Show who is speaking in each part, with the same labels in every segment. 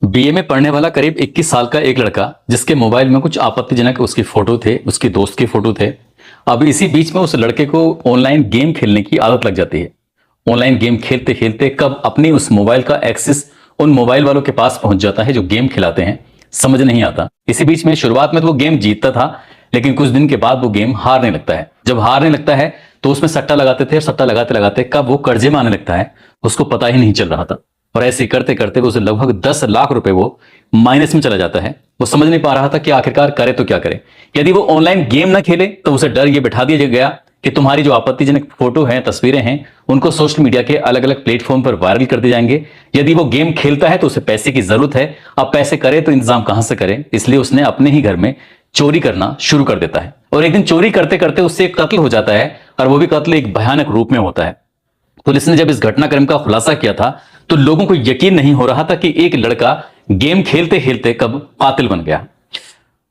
Speaker 1: BA में पढ़ने वाला करीब 21 साल का एक लड़का जिसके मोबाइल में कुछ आपत्तिजनक उसकी फोटो थे, उसके दोस्त की फोटो थे। अब इसी बीच में उस लड़के को ऑनलाइन गेम खेलने की आदत लग जाती है। ऑनलाइन गेम खेलते खेलते कब अपनी उस मोबाइल का एक्सेस उन मोबाइल वालों के पास पहुंच जाता है जो गेम खिलाते हैं, समझ नहीं आता। इसी बीच में शुरुआत में तो वो गेम जीतता था, लेकिन कुछ दिन के बाद वो गेम हारने लगता है। जब हारने लगता है तो उसमें सट्टा लगाते थे और सट्टा लगाते लगाते कब वो कर्जे में आने लगता है उसको पता ही नहीं चल रहा था। और ऐसे करते करते उसे लगभग 10 लाख रुपए वो माइनस में चला जाता है। वो समझ नहीं पा रहा था कि आखिरकार करे तो क्या करे। यदि वो ऑनलाइन गेम ना खेले तो उसे डर ये बिठा दिया गया कि तुम्हारी जो आपत्तिजनक फोटो है, तस्वीरें हैं, उनको सोशल मीडिया के अलग अलग प्लेटफॉर्म पर वायरल कर दिए जाएंगे। यदि वो गेम खेलता है तो उसे पैसे की जरूरत है। अब पैसे करे तो इंतजाम कहां से करे, इसलिए उसने अपने ही घर में चोरी करना शुरू कर देता है। और एक दिन चोरी करते करते उससे एक कत्ल हो जाता है, और वो भी कत्ल एक भयानक रूप में होता है। पुलिस ने जब इस घटनाक्रम का खुलासा किया था तो लोगों को यकीन नहीं हो रहा था कि एक लड़का गेम खेलते खेलते कब कातिल बन गया।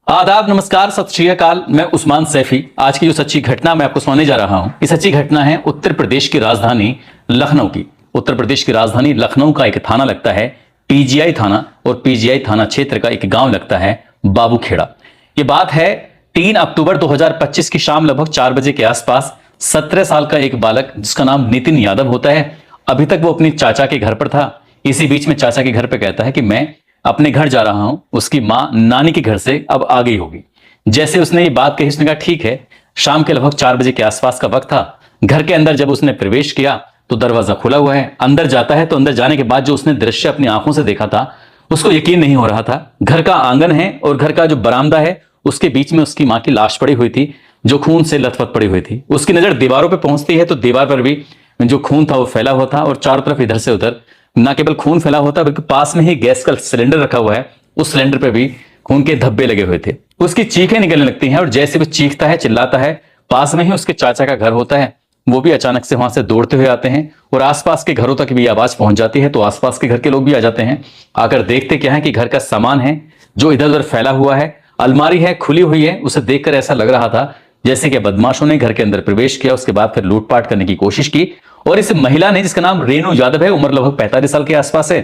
Speaker 1: आदाब, नमस्कार, सत श्री अकाल। मैं उस्मान सैफी। आज की जो सच्ची घटना मैं आपको सुनाने जा रहा हूं, ये सच्ची घटना है उत्तर प्रदेश की राजधानी लखनऊ की। उत्तर प्रदेश की राजधानी लखनऊ का एक थाना लगता है पीजीआई थाना, और पीजीआई थाना क्षेत्र का एक गांव लगता है बाबूखेड़ा। ये बात है 3 अक्टूबर 2025 की शाम लगभग 4 बजे के आसपास। 17 साल का एक बालक जिसका नाम नितिन यादव होता है, अभी तक वो अपने चाचा के घर पर था। इसी बीच में चाचा के घर पे कहता है कि मैं अपने घर जा रहा हूं, उसकी मां नानी के घर से अब आ गई होगी। जैसे उसने ये बात कही, उसने कहा ठीक है। शाम के लगभग 4 बजे के आसपास का वक्त था। घर के अंदर जब उसने प्रवेश किया तो दरवाजा खुला हुआ है। अंदर जाता है तो अंदर जाने के बाद जो उसने दृश्य अपनी आंखों से देखा था उसको यकीन नहीं हो रहा था। घर का आंगन है और घर का जो बरामदा है उसके बीच में उसकी मां की लाश पड़ी हुई थी, जो खून से लथपथ पड़ी हुई थी। उसकी नजर दीवारों पे पहुंचती है तो दीवार पर भी जो खून था वो फैला हुआ था, और चारों तरफ इधर से उधर ना केवल खून फैला हुआ था बल्कि पास में ही गैस का सिलेंडर रखा हुआ है, उस सिलेंडर पे भी खून के धब्बे लगे हुए थे। उसकी चीखें निकलने लगती हैं, और जैसे वो चीखता है, चिल्लाता है, पास में ही उसके चाचा का घर होता है, वो भी अचानक से वहां से दौड़ते हुए आते हैं और आसपास के घरों तक भी आवाज पहुंच जाती है। तो आसपास के घर के लोग भी आ जाते हैं। आकर देखते क्या है कि घर का सामान है जो इधर उधर फैला हुआ है, अलमारी है खुली हुई है। उसे देखकर ऐसा लग रहा था जैसे कि बदमाशों ने घर के अंदर प्रवेश किया, उसके बाद फिर लूटपाट करने की कोशिश की। और इस महिला ने, जिसका नाम रेणु यादव है, उम्र लगभग 45 साल के आसपास है,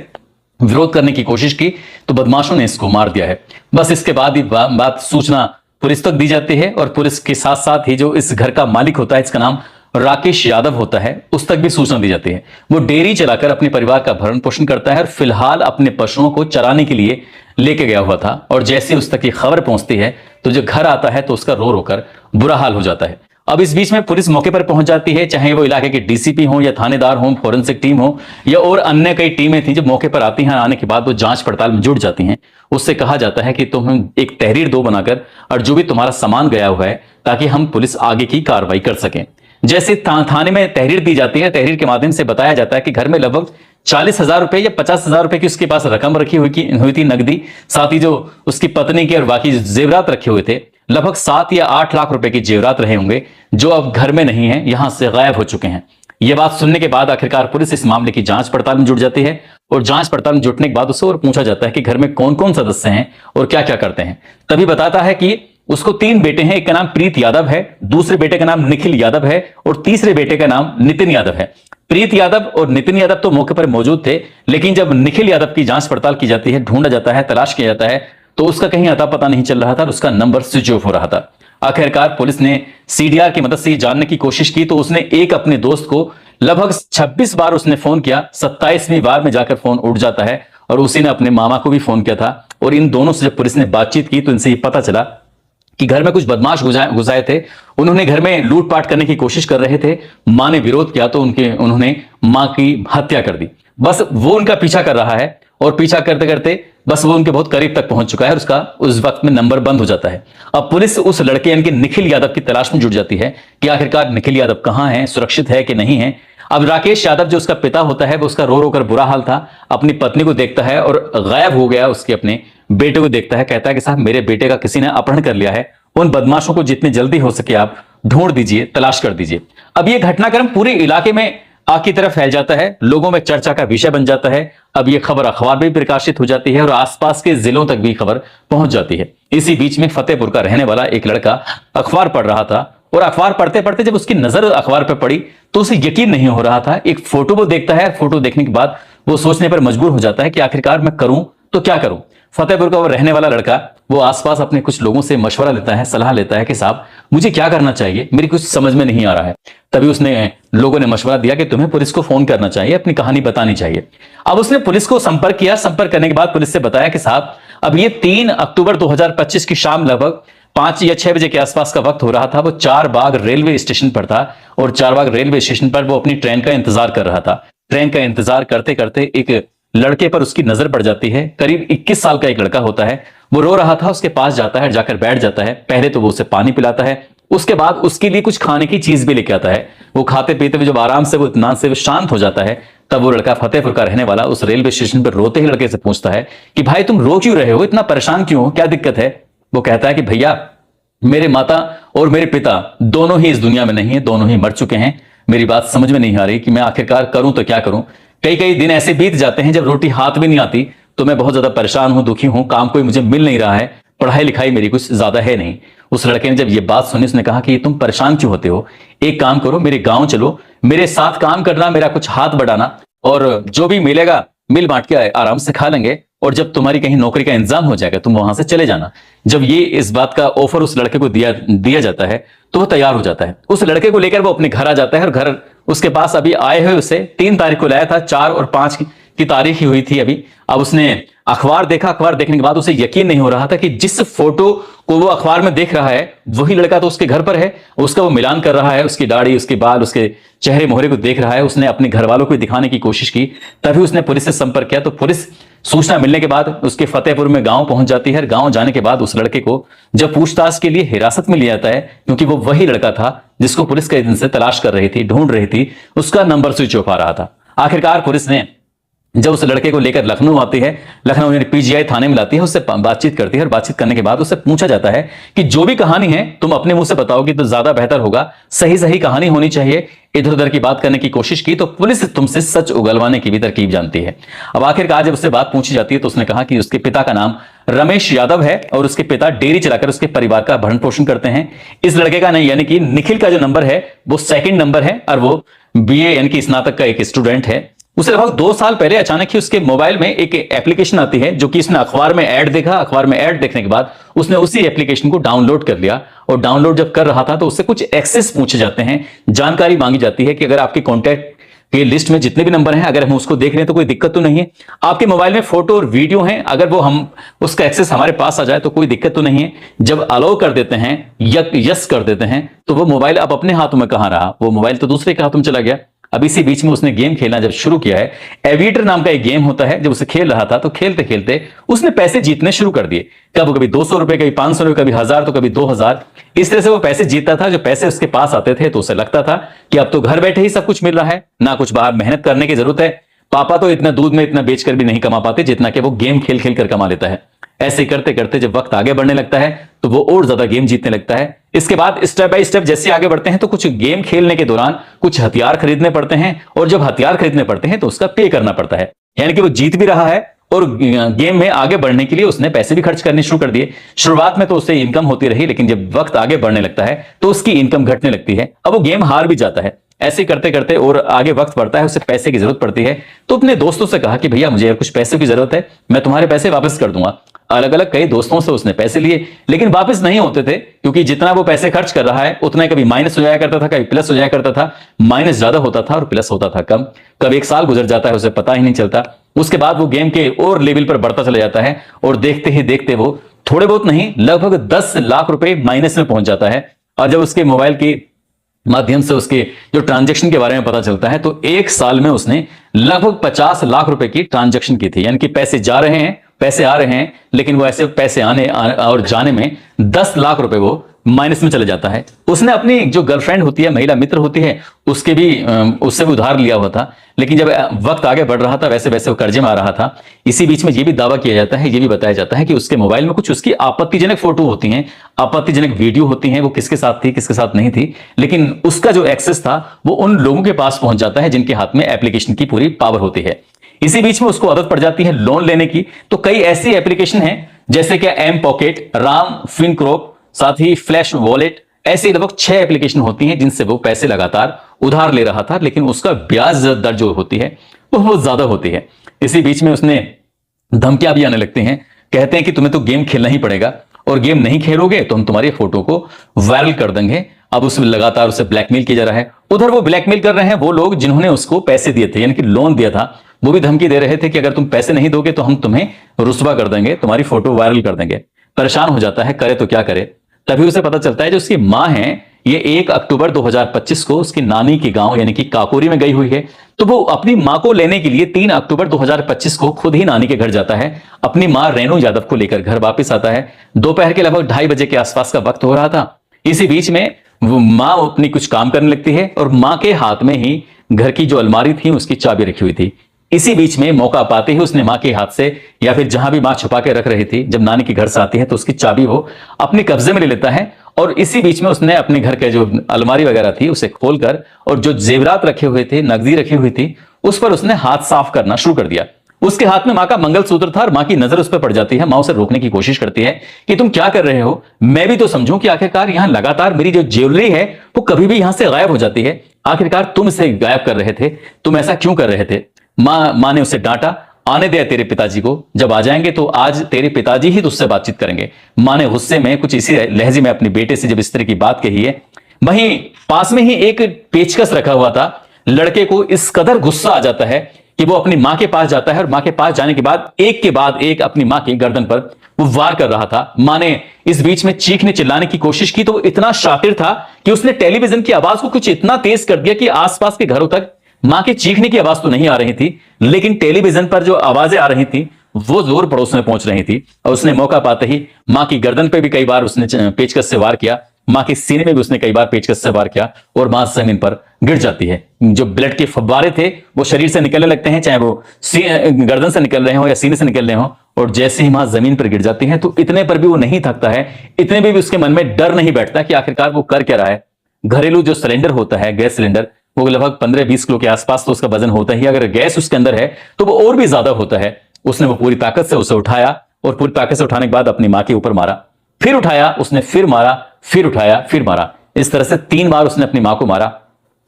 Speaker 1: विरोध करने की कोशिश की तो बदमाशों ने इसको मार दिया है। बस इसके बाद ही बात सूचना पुलिस तक दी जाती है, और पुलिस के साथ साथ ही जो इस घर का मालिक होता है, इसका नाम राकेश यादव होता है, उस तक भी सूचना दी जाती है। वो डेयरी चलाकर अपने परिवार का भरण पोषण करता है और फिलहाल अपने पशुओं को चराने के लिए लेके गया हुआ था। और जैसे उस तक ये खबर पहुंचती है तो जो घर आता है तो उसका रो रोकर बुरा हाल हो जाता है। अब इस बीच में पुलिस मौके पर पहुंच जाती है, चाहे वो इलाके के डीसीपी हो या थानेदार हो, फोरेंसिक टीम हो या और अन्य कई टीमें थी। जब मौके पर आती हैं, आने के बाद वो जांच पड़ताल में जुट जाती हैं। उससे कहा जाता है कि तुम एक तहरीर दो बनाकर, और जो भी तुम्हारा सामान गया हुआ है, ताकि हम पुलिस आगे की कार्रवाई कर सकें। जैसे थाने में तहरीर दी जाती है, तहरीर के माध्यम से बताया जाता है कि घर में लगभग 40,000 रुपए या 50,000 रुपए की उसके पास रकम रखी हुई थी नकदी, साथ ही जो उसकी पत्नी के और बाकी जेवरात रखे हुए थे, लगभग 7 या 8 लाख रुपए के जेवरात रहे होंगे, जो अब घर में नहीं है, यहां से गायब हो चुके हैं। यह बात सुनने के बाद आखिरकार पुलिस इस मामले की जांच पड़ताल में जुट जाती है, और जांच पड़ताल में जुटने के बाद उससे और पूछा जाता है कि घर में कौन कौन सदस्य हैं और क्या क्या करते हैं। तभी बताता है कि उसको 3 बेटे हैं। एक का नाम प्रीत यादव है, दूसरे बेटे का नाम निखिल यादव है, और तीसरे बेटे का नाम नितिन यादव है। प्रीत यादव और नितिन यादव तो मौके पर मौजूद थे, लेकिन जब निखिल यादव की जांच पड़ताल की जाती है, ढूंढा जाता है, तलाश किया जाता है, तो उसका कहीं अता पता नहीं चल रहा था और उसका नंबर स्विच ऑफ हो रहा था। आखिरकार पुलिस ने सीडीआर की मदद से जानने की कोशिश की तो उसने एक अपने दोस्त को लगभग 26 बार उसने फोन किया। 27वीं बार में जाकर फोन उठ जाता है, और उसी ने अपने मामा को भी फोन किया था। और इन दोनों से जब पुलिस ने बातचीत की तो इनसे ये पता चला कि घर में कुछ बदमाश घुसाए थे। उन्होंने घर में लूटपाट करने की कोशिश कर रहे थे। मां ने विरोध किया तो उन्होंने मां की हत्या कर दी। बस वो उनका पीछा कर रहा है, और पीछा करते करते बस वो उनके बहुत करीब तक पहुंच चुका है, और उसका उस वक्त में नंबर बंद हो जाता है। अब पुलिस उस लड़के यानी कि निखिल यादव की तलाश में जुट जाती है कि आखिरकार निखिल यादव कहां है, सुरक्षित है कि नहीं है। अब राकेश यादव जो उसका पिता होता है, वो उसका रो रो कर बुरा हाल था। अपनी पत्नी को देखता है और गायब हो गया उसके अपने बेटे को देखता है, कहता है कि साहब मेरे बेटे का किसी ने अपहरण कर लिया है, उन बदमाशों को जितनी जल्दी हो सके आप ढूंढ दीजिए, तलाश कर दीजिए। अब यह घटनाक्रम पूरे इलाके में आग की तरफ फैल जाता है, लोगों में चर्चा का विषय बन जाता है। अब यह खबर अखबार में भी प्रकाशित हो जाती है और आसपास के जिलों तक भी खबर पहुंच जाती है। इसी बीच में फतेहपुर का रहने वाला एक लड़का अखबार पढ़ रहा था, और अखबार पढ़ते पढ़ते जब उसकी नजर अखबार पर पड़ी तो उसे यकीन नहीं हो रहा था। एक फोटो वो देखता है, फोटो देखने के बाद वो सोचने पर मजबूर हो जाता है कि आखिरकार मैं करूं तो क्या करूं। फतेहपुर का वो रहने वाला लड़का वो आसपास अपने कुछ लोगों से मशवरा लेता है, सलाह लेता है कि साहब मुझे क्या करना चाहिए, मेरी कुछ समझ में नहीं आ रहा है। तभी उसने लोगों ने मशवरा दिया कि तुम्हें पुलिस को फोन करना चाहिए, अपनी कहानी बतानी चाहिए। अब उसने पुलिस को संपर्क किया। संपर्क करने के बाद पुलिस से बताया कि साहब अब ये 3 अक्टूबर 2025 की शाम लगभग 5 या 6 बजे के आसपास का वक्त हो रहा था। वो चारबाग रेलवे स्टेशन पर था और चारबाग रेलवे स्टेशन पर वो अपनी ट्रेन का इंतजार कर रहा था। ट्रेन का इंतजार करते करते एक लड़के पर उसकी नजर पड़ जाती है। करीब 21 साल का एक लड़का होता है, वो रो रहा था। उसके पास जाता है, जाकर बैठ जाता है। पहले तो वो उसे पानी पिलाता है, उसके बाद उसके लिए कुछ खाने की चीज भी लेके आता है। वो खाते पीते हुए जब आराम से वो इत्मीनान से शांत हो जाता है, तब वो लड़का फतेहपुर का रहने वाला उस रेलवे स्टेशन पर रोते ही लड़के से पूछता है कि भाई तुम रो क्यों रहे हो, इतना परेशान क्यों हो, क्या दिक्कत है। वो कहता है कि भैया मेरे माता और मेरे पिता दोनों ही इस दुनिया में नहीं है, दोनों ही मर चुके हैं। मेरी बात समझ में नहीं आ रही कि मैं आखिरकार करूं तो क्या करूं। कई कई दिन ऐसे बीत जाते हैं जब रोटी हाथ में नहीं आती, तो मैं बहुत ज्यादा परेशान हूं, दुखी हूं, काम कोई मुझे मिल नहीं रहा है, पढ़ाई लिखाई मेरी कुछ ज्यादा है नहीं। उस लड़के ने जब ये बात सुनी, उसने कहा कि तुम परेशान क्यों होते हो, एक काम करो मेरे गांव चलो, मेरे साथ काम करना, मेरा कुछ हाथ बढ़ाना, और जो भी मिलेगा मिल बांट के आराम से खा लेंगे, और जब तुम्हारी कहीं नौकरी का इंतजाम हो जाएगा तुम वहां से चले जाना। जब ये इस बात का ऑफर उस लड़के को दिया जाता है तो वो तैयार हो जाता है। उस लड़के को लेकर वो अपने घर आ जाता है, और घर उसके पास अभी आए हुए उसे 3 तारीख को लाया था, 4 और 5 की तारीख ही हुई थी अभी। अब उसने अखबार देखा, अखबार देखने के बाद उसे यकीन नहीं हो रहा था कि जिस फोटो को वो अखबार में देख रहा है वही लड़का तो उसके घर पर है। उसका वो मिलान कर रहा है, उसकी दाढ़ी, उसके बाल, उसके चेहरे मोहरे को देख रहा है। उसने अपने घर वालों को दिखाने की कोशिश की, तभी उसने पुलिस से संपर्क किया। तो पुलिस सूचना मिलने के बाद उसके फतेहपुर में गांव पहुंच जाती है। गांव जाने के बाद उस लड़के को जब पूछताछ के लिए हिरासत में लिया जाता है, क्योंकि वो वही लड़का था जिसको पुलिस कई दिन से तलाश कर रही थी, ढूंढ रही थी, उसका नंबर स्विच ऑफ आ रहा था। आखिरकार पुलिस ने जब उस लड़के को लेकर लखनऊ आती है, लखनऊ यानी पीजीआई थाने में लाती है, उससे बातचीत करती है, और बातचीत करने के बाद उससे पूछा जाता है कि जो भी कहानी है तुम अपने मुंह से बताओगी तो ज्यादा बेहतर होगा, सही सही कहानी होनी चाहिए। इधर उधर की बात करने की कोशिश की तो पुलिस तुमसे सच उगलवाने की भी तरकीब जानती है। अब आखिरकार जब उससे बात पूछी जाती है तो उसने कहा कि उसके पिता का नाम रमेश यादव है और उसके पिता डेयरी चलाकर उसके परिवार का भरण पोषण करते हैं। इस लड़के का नहीं यानी कि निखिल का जो नंबर है वो 2nd नंबर है, और वो बीए यानी कि स्नातक का एक स्टूडेंट है। उसे लगभग 2 साल पहले अचानक ही उसके मोबाइल में एक एप्लीकेशन आती है, जो कि इसने अखबार में ऐड देखा। अखबार में ऐड देखने के बाद उसने उसी एप्लीकेशन को डाउनलोड कर लिया, और डाउनलोड जब कर रहा था तो उससे कुछ एक्सेस पूछे जाते हैं, जानकारी मांगी जाती है कि अगर आपके कॉन्टैक्ट के लिस्ट में जितने भी नंबर हैं अगर हम उसको देख रहे हैं तो कोई दिक्कत तो नहीं है, आपके मोबाइल में फोटो और वीडियो हैं, अगर वो हम उसका एक्सेस हमारे पास आ जाए तो कोई दिक्कत तो नहीं है। जब अलाउ कर देते हैं या यस कर देते हैं तो वो मोबाइल अब अपने हाथों में कहां रहा, वो मोबाइल तो दूसरे के हाथों में चला गया। अब इसी बीच में उसने गेम खेलना जब शुरू किया है, एविएटर नाम का एक गेम होता है, जब उसे खेल रहा था तो खेलते खेलते उसने पैसे जीतने शुरू कर दिए। कभी 200 रुपए, कभी 500 रुपए, कभी 1000, तो कभी 2000। इस तरह से वो पैसे जीतता था। जो पैसे उसके पास आते थे तो उसे लगता था कि अब तो घर बैठे ही सब कुछ मिल रहा है, ना कुछ बाहर मेहनत करने की जरूरत है। पापा तो इतना दूध में इतना बेचकर भी नहीं कमा पाते जितना कि वो गेम खेल खेल कर कमा लेता है। ऐसे करते करते जब वक्त आगे बढ़ने लगता है तो वो और ज्यादा गेम जीतने लगता है। इसके बाद स्टेप बाय स्टेप जैसे आगे बढ़ते हैं तो कुछ गेम खेलने के दौरान कुछ हथियार खरीदने पड़ते हैं, और जब हथियार खरीदने पड़ते हैं तो उसका पे करना पड़ता है। यानी कि वो जीत भी रहा है और गेम में आगे बढ़ने के लिए उसने पैसे भी खर्च करने शुरू कर दिए। शुरुआत में तो उससे इनकम होती रही, लेकिन जब वक्त आगे बढ़ने लगता है तो उसकी इनकम घटने लगती है। अब वो गेम हार भी जाता है। ऐसे करते करते और आगे वक्त बढ़ता है, उसे पैसे की जरूरत पड़ती है, तो अपने दोस्तों से कहा कि भैया मुझे कुछ पैसे की जरूरत है, मैं तुम्हारे पैसे वापस कर दूंगा। अलग अलग कई दोस्तों से उसने पैसे लिए, लेकिन वापस नहीं होते थे, क्योंकि जितना वो पैसे खर्च कर रहा है उतना कभी माइनस हो जाया करता था, कभी प्लस हो जाया करता था। माइनस ज्यादा होता था और प्लस होता था कम। कब 1 साल गुजर जाता है उसे पता ही नहीं चलता। उसके बाद वो गेम के और लेवल पर बढ़ता चला जाता है, और देखते ही देखते वो थोड़े बहुत नहीं लगभग 10 लाख रुपए माइनस में पहुंच जाता है। और जब उसके मोबाइल की माध्यम से उसके जो ट्रांजैक्शन के बारे में पता चलता है तो 1 साल में उसने लगभग 50 लाख रुपए की ट्रांजैक्शन की थी। यानी कि पैसे जा रहे हैं, पैसे आ रहे हैं, लेकिन वो ऐसे पैसे आने और जाने में 10 लाख रुपए वो माइनस में चले जाता है। उसने अपनी जो गर्लफ्रेंड होती है, महिला मित्र होती है, उसके भी उससे भी उधार लिया हुआ था, लेकिन जब वक्त आगे बढ़ रहा था वैसे वैसे वो कर्जे में आ रहा था। इसी बीच में ये भी दावा किया जाता है, ये भी बताया जाता है कि उसके मोबाइल में कुछ उसकी आपत्तिजनक फोटो होती हैं, आपत्तिजनक वीडियो होती हैं। वो किसके साथ थी, किसके साथ नहीं थी, लेकिन उसका जो एक्सेस था वो उन लोगों के पास पहुंच जाता है जिनके हाथ में एप्लीकेशन की पूरी पावर होती है। इसी बीच में उसको आदत पड़ जाती है लोन लेने की। तो कई ऐसी एप्लीकेशन हैं जैसे कि एम पॉकेट, राम फिनक्रोप, साथ ही फ्लैश वॉलेट, ऐसी लगभग 6 एप्लीकेशन होती हैं जिनसे वो पैसे लगातार उधार ले रहा था, लेकिन उसका ब्याज दर जो होती है वो बहुत ज्यादा होती है। इसी बीच में उसने धमकियां भी आने लगती हैं। कहते हैं कि तुम्हें तो गेम खेलना ही पड़ेगा और गेम नहीं खेलोगे तो हम तुम्हारी फोटो को वायरल कर देंगे। अब उसमें लगातार उसे ब्लैकमेल किया जा रहा है। उधर वो ब्लैकमेल कर रहे हैं वो लोग जिन्होंने उसको पैसे दिए थे, यानी कि लोन दिया था, वो भी धमकी दे रहे थे कि अगर तुम पैसे नहीं दोगे तो हम तुम्हें रुस्वा कर देंगे, तुम्हारी फोटो वायरल कर देंगे। परेशान हो जाता है, करे तो क्या करे। तभी उसे पता चलता है जो उसकी मां है ये 1 अक्टूबर 2025 को उसकी नानी के गांव यानी कि काकोरी में गई हुई है। तो वो अपनी मां को लेने के लिए 3 अक्टूबर 2025 को खुद ही नानी के घर जाता है। अपनी मां रेणु यादव को लेकर घर वापस आता है। दोपहर के लगभग 2:30 बजे के आसपास का वक्त हो रहा था। इसी बीच में वो मां अपनी कुछ काम करने लगती है और मां के हाथ में ही घर की जो अलमारी थी उसकी चाबी रखी हुई थी। इसी बीच में मौका पाते ही उसने मां के हाथ से या फिर जहां भी मां छुपा के रख रही थी, जब नानी के घर से आती है तो उसकी चाबी वो अपने कब्जे में ले लेता है। और इसी बीच में उसने अपने घर के जो अलमारी वगैरह थी उसे खोलकर और जो जेवरात रखे हुए थे, नगदी रखी हुई थी, उस पर उसने हाथ साफ करना शुरू कर दिया। उसके हाथ में मां का मंगलसूत्र था और मां की नजर उस पर पड़ जाती है। मां उसे रोकने की कोशिश करती है कि तुम क्या कर रहे हो, मैं भी तो समझूं कि आखिरकार यहां लगातार मेरी जो ज्वेलरी है वो कभी भी यहां से गायब हो जाती है। आखिरकार तुम इसे गायब कर रहे थे, तुम ऐसा क्यों कर रहे थे। मां ने उसे डांटा, आने दे तेरे पिताजी को, जब आ जाएंगे तो आज तेरे पिताजी ही तुझसे बातचीत करेंगे। मां ने गुस्से में कुछ इसी लहजे में अपने बेटे से जब इस तरह की बात कही है। वहीं पास में ही एक पेचकस रखा हुआ था। लड़के को इस कदर गुस्सा आ जाता है कि वो अपनी मां के पास जाता है और मां के पास जाने के बाद एक अपनी मां की गर्दन पर वो वार कर रहा था। मां ने इस बीच में चीखने चिल्लाने की कोशिश की तो वो इतना शातिर था कि उसने टेलीविजन की आवाज को कुछ इतना तेज कर दिया कि आसपास के घरों तक मां के चीखने की आवाज तो नहीं आ रही थी, लेकिन टेलीविजन पर जो आवाजें आ रही थी वो जोर पड़ोस में पहुंच रही थी। और उसने मौका पाते ही मां की गर्दन पे भी कई बार उसने पेचकस से वार किया, मां के सीने में भी उसने कई बार पेचकस से वार किया और मां जमीन पर गिर जाती है। जो ब्लड के फव्वारे थे वो शरीर से निकलने लगते हैं, चाहे वो गर्दन से निकल रहे हो या सीने से निकल रहे हो। और जैसे ही मां जमीन पर गिर जाती है तो इतने पर भी वो नहीं थकता है, इतने भी उसके मन में डर नहीं बैठता कि आखिरकार वो कर क्या रहा है। घरेलू जो सिलेंडर होता है, गैस सिलेंडर, वो लगभग 15-20 किलो के आसपास तो उसका वजन होता ही। अगर गैस उसके अंदर है तो वो और भी ज्यादा होता है। उसने वो पूरी ताकत से उसे उठाया और पूरी ताकत से उठाने के बाद अपनी मां के ऊपर मारा, फिर उठाया उसने, फिर मारा, फिर उठाया, फिर मारा। इस तरह से 3 बार उसने अपनी मां को मारा।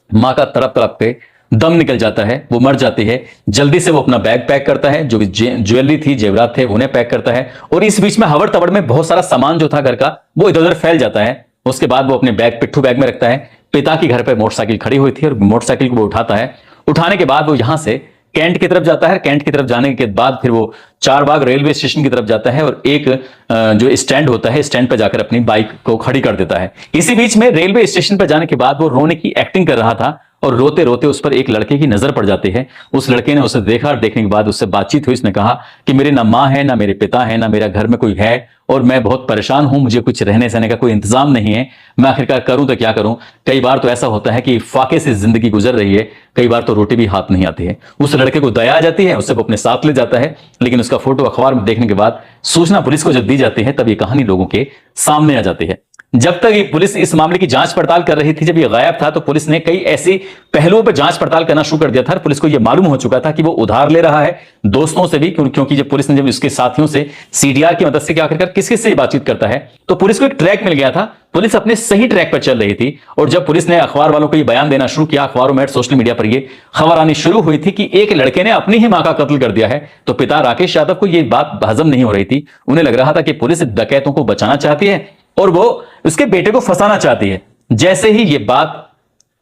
Speaker 1: मां का तड़प तड़प के दम निकल जाता है, वो मर जाती है। जल्दी से वो अपना बैग पैक करता है, जो भी ज्वेलरी थी, जेवरात थे, उन्हें पैक करता है। और इस बीच में हवड़ तबड़ में बहुत सारा सामान जो था घर का वो इधर उधर फैल जाता है। उसके बाद वो अपने बैग, पिट्ठू बैग में रखता है। पिता की घर पर मोटरसाइकिल खड़ी हुई थी और मोटरसाइकिल को वो उठाता है। उठाने के बाद वो यहां से कैंट की तरफ जाता है। कैंट की तरफ जाने के बाद फिर वो चारबाग रेलवे स्टेशन की तरफ जाता है और एक जो स्टैंड होता है, स्टैंड पर जाकर अपनी बाइक को खड़ी कर देता है। इसी बीच में रेलवे स्टेशन पर जाने के बाद वो रोने की एक्टिंग कर रहा था और रोते रोते उस पर एक लड़के की नजर पड़ जाती है। उस लड़के ने उसे देखा और देखने के बाद उससे बातचीत हुई। उसने कहा कि मेरी ना मां है, ना मेरे पिता है, ना मेरा घर में कोई है और मैं बहुत परेशान हूं, मुझे कुछ रहने सहने का कोई इंतजाम नहीं है, मैं आखिरकार करूं तो क्या करूं। कई बार तो ऐसा होता है कि फाके से जिंदगी गुजर रही है, कई बार तो रोटी भी हाथ नहीं आती है। उस लड़के को दया आ जाती है, उसे वो अपने साथ ले जाता है, लेकिन उसका फोटो अखबार में देखने के बाद सूचना पुलिस को जब दी जाती है तब ये कहानी लोगों के सामने आ जाती है। जब तक ये पुलिस इस मामले की जांच पड़ताल कर रही थी, जब ये गायब था, तो पुलिस ने कई ऐसी पहलुओं पर जांच पड़ताल करना शुरू कर दिया था। पुलिस को यह मालूम हो चुका था कि वो उधार ले रहा है दोस्तों से भी, क्योंकि जब पुलिस ने जब उसके साथियों से सीडीआर की मदद से क्या आखिरकार किस किस से बातचीत करता है, तो पुलिस को एक ट्रैक मिल गया था। पुलिस अपने सही ट्रैक पर चल रही थी। और जब पुलिस ने अखबार वालों को ये बयान देना शुरू किया, अखबारों में, सोशल मीडिया पर ये खबर आनी शुरू हुई थी कि एक लड़के ने अपनी ही मां का कत्ल कर दिया है, तो पिता राकेश यादव को यह बात हजम नहीं हो रही थी। उन्हें लग रहा था कि पुलिस डकैतों को बचाना चाहती है और वो उसके बेटे को फंसाना चाहती है। जैसे ही ये बात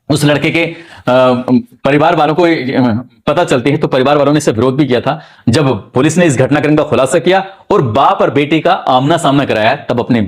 Speaker 1: उस लड़के के परिवार वालों को पता चलती है तो परिवार वालों ने इसे विरोध भी किया था। जब पुलिस ने इस घटनाक्रम का खुलासा किया और बाप और बेटे का आमना सामना कराया, तब अपने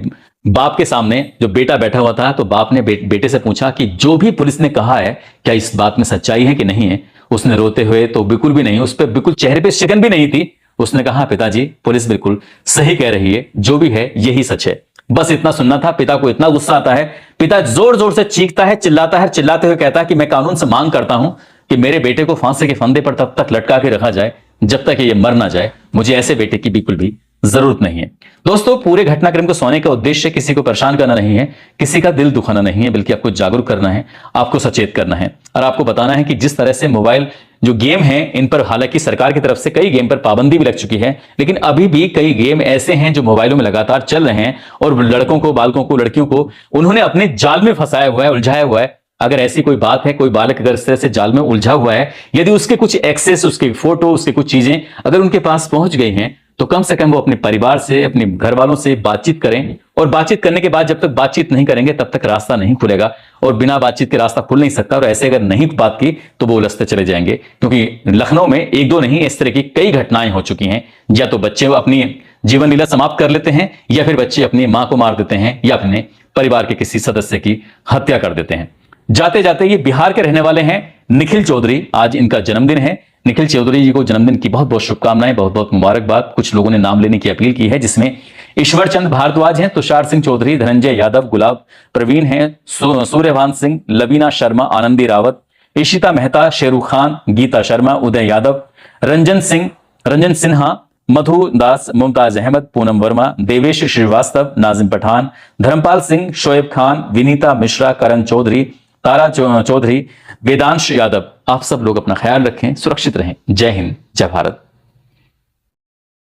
Speaker 1: बाप के सामने जो बेटा बैठा हुआ था, तो बाप ने बेटे से पूछा कि जो भी पुलिस ने कहा है क्या इस बात में सच्चाई है कि नहीं है। उसने रोते हुए, तो बिल्कुल भी नहीं, उस पर बिल्कुल चेहरे पे शिकन भी नहीं थी, उसने कहा पिताजी पुलिस बिल्कुल सही कह रही है, जो भी है यही सच है। बस इतना सुनना था। पिता को इतना गुस्सा आता है, पिता जोर जोर से चीखता है, चिल्लाता है, चिल्लाते हुए कहता है कि मैं कानून से मांग करता हूं कि मेरे बेटे को फांसी के फंदे पर तब तक लटका के रखा जाए जब तक ये मर ना जाए। मुझे ऐसे बेटे की बिल्कुल भी जरूरत नहीं है। दोस्तों, पूरे घटनाक्रम को सुनाने का उद्देश्य किसी को परेशान करना नहीं है, किसी का दिल दुखाना नहीं है, बल्कि आपको जागरूक करना है, आपको सचेत करना है और आपको बताना है कि जिस तरह से मोबाइल जो गेम है, इन पर हालांकि सरकार की तरफ से कई गेम पर पाबंदी भी लग चुकी है, लेकिन अभी भी कई गेम ऐसे हैं जो मोबाइलों में लगातार चल रहे हैं और लड़कों को, बालकों को, लड़कियों को उन्होंने अपने जाल में फंसाया हुआ है, उलझाया हुआ है। अगर ऐसी कोई बात है, कोई बालक अगर इस तरह से जाल में उलझा हुआ है, यदि उसके कुछ एक्सेस, उसके फोटो, उसके कुछ चीजें अगर उनके पास पहुंच गई हैं, तो कम से कम वो अपने परिवार से, अपने घर वालों से बातचीत करें। और बातचीत करने के बाद जब तक बातचीत नहीं करेंगे तब तक रास्ता नहीं खुलेगा, और बिना बातचीत के रास्ता खुल नहीं सकता। और ऐसे अगर नहीं बात की तो वो उलझते चले जाएंगे, क्योंकि लखनऊ में एक दो नहीं, इस तरह की कई घटनाएं हो चुकी हैं। या तो बच्चे अपनी जीवन लीला समाप्त कर लेते हैं, या फिर बच्चे अपनी मां को मार देते हैं, या अपने परिवार के किसी सदस्य की हत्या कर देते हैं। जाते जाते ये बिहार के रहने वाले हैं निखिल चौधरी, आज इनका जन्मदिन है। निखिल चौधरी जी को जन्मदिन की बहुत बहुत शुभकामनाएं, बहुत बहुत मुबारकबाद। कुछ लोगों ने नाम लेने की अपील की है, जिसमें ईश्वर चंद भारद्वाज हैं, तुषार सिंह चौधरी, धनंजय यादव, गुलाब प्रवीण हैं, सूर्यभान सिंह, लवीना शर्मा, आनंदी रावत, ईशिता मेहता, शेरू खान, गीता शर्मा, उदय यादव, रंजन सिन्हा, मधु दास, मुमताज अहमद, पूनम वर्मा, देवेश श्रीवास्तव, नाजिम पठान, धर्मपाल सिंह, शोएब खान, विनीता मिश्रा, करण चौधरी, तारा चौधरी, वेदांश यादव। आप सब लोग अपना ख्याल रखें, सुरक्षित रहें। जय हिंद, जय भारत।